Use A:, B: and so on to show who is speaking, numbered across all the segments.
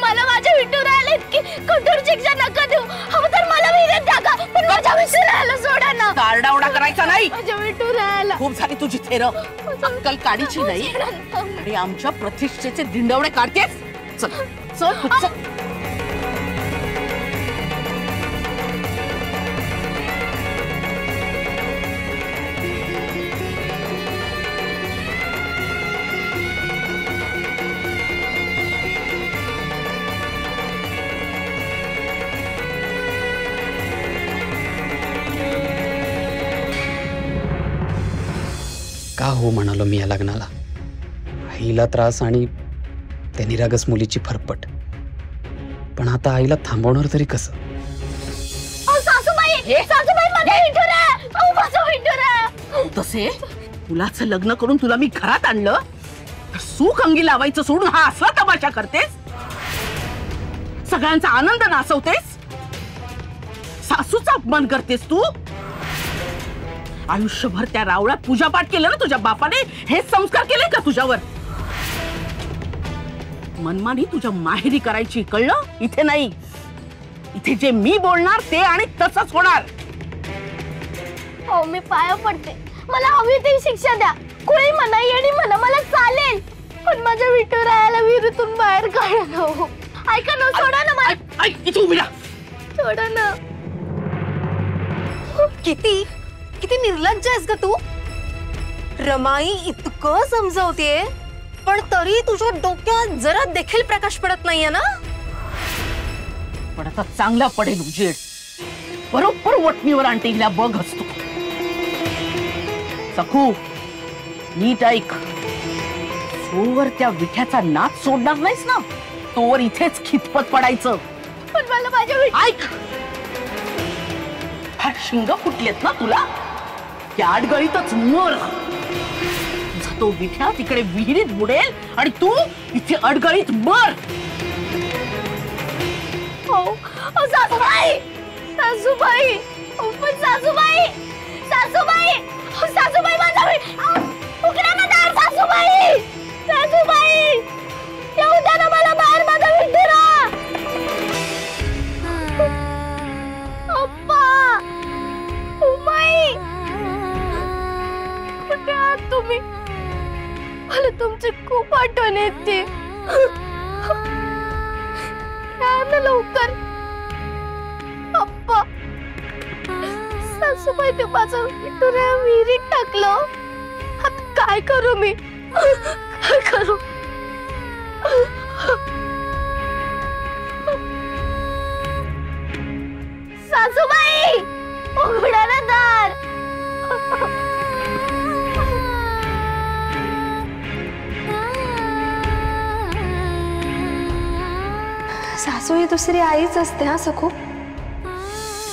A: मला माझ्या विठुरायाला इतकी कठोर शिक्षा नका देऊ. हवं तर मला विहिरीत टाका, पण माझ्या विठुरायाला सोडा ना.
B: आरडाओरडा करायचा नाही.
A: माझ्या विठुरायाला
B: खूप झाली तुझी थेर. अक्कल काढीची नाही आणि आमच्या प्रतिष्ठेचे दिंडवडे काढतेस. चल चल चल.
C: का हो म्हणालो मी या लग्नाला. आईला त्रास आणि त्या निरागस मुलीची फरफट. पण आता आईला थांबवणार तरी कसं.
B: तसे मुलाचं लग्न करून तुला मी घरात आणलं, सुख अंगी लावायचं सोडून हा असला तमाशा करतेस. सगळ्यांचा आनंद नासवतेस. सासूचा अपमान करतेस तू. आयुष्यभर त्या रावळात पूजापाठ केलं ना तुझ्या बापाने. हे संस्कार केले का तुझ्यावर. मनमानी तुझ्या माहेरी करायची, कळलं. इथे नाही. इथे जे मी बोलणार ते आणि तसंच होणार.
A: हो मी पाया पडते, मला हवी ती शिक्षा द्या. कोणी म्हणा येणी म्हणा मला चालेल, पण माझ्या विठुरायाला विहिरीतून बाहेर काढा ना. हो ऐका ना, सोडा ना मला.
B: इथे उभी राहा.
A: सोडा ना.
D: किती किती निर्लज्ज आहेस ग तू. रमाई इतकं समजवते पण तरी तुझ्या डोक्यात जरा देखील प्रकाश पडत नाहीये ना.
B: पण आता चांगला पडेल उजेड. बरोबर वटणीवर आणते हिला बघ असतो. सखू नीट ऐक. जोवर त्या विठ्याचा नाच सोडणार नाहीस ना, तोवर इथेच खितपत पडायचं.
A: पण मला माझ्या
B: ऐक. हा शिंग फुटलेत ना तुला, त्या आडगळीतच मर. तो विठ्या तिकडे विहिरीत बुडेल आणि तू इथे अडगळीत मर.
A: सासूबाई, सासूबाई, पण सासूबाई, सासूबाई, सासूबाई माझा उघडा ना दार. सासूबाई, सासूबाई, येऊ द्या ना मला बाहेर. माझा विठुरा. अप्पा, उमाई, कुठे आहात तुम्ही. मला तुमची खूप आठवण येते. या लवकर. अप्पा, सासूबाई ते माझं विठुरा विहिरीत टाकलं. आता काय करू मी. काय करू. सासूबाई उघडा ना दार.
E: सासू ही दुसरी आईच असते हा सखू.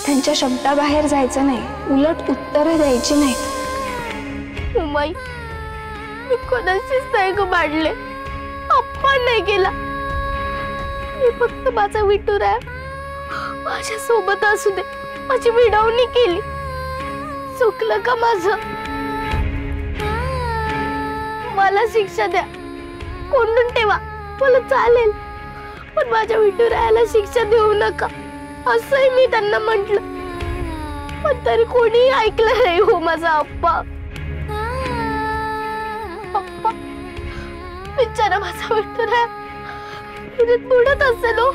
E: त्यांच्या शब्दाबाहेर जायचं नाही, उलट उत्तरं द्यायची नाहीत.
A: उमाई, मी कोणाशीच नाही ग भांडले, अपमान नाही केला. मी फक्त माझा विठुरा माझ्या सोबत असू दे माझी विडवणी केली. चुकलं का माझं. मला शिक्षा द्या, कोंडून ठेवा, मला चालेल, पण माझ्या विठुरायाला शिक्षा देऊ नका असंही मी त्यांना म्हटलं. पण तरी कोणी ऐकलं नाही हो माझा अप्पा. अप्पा, बिचारा माझा विठुराया विहिरीत बुडत असेल हो.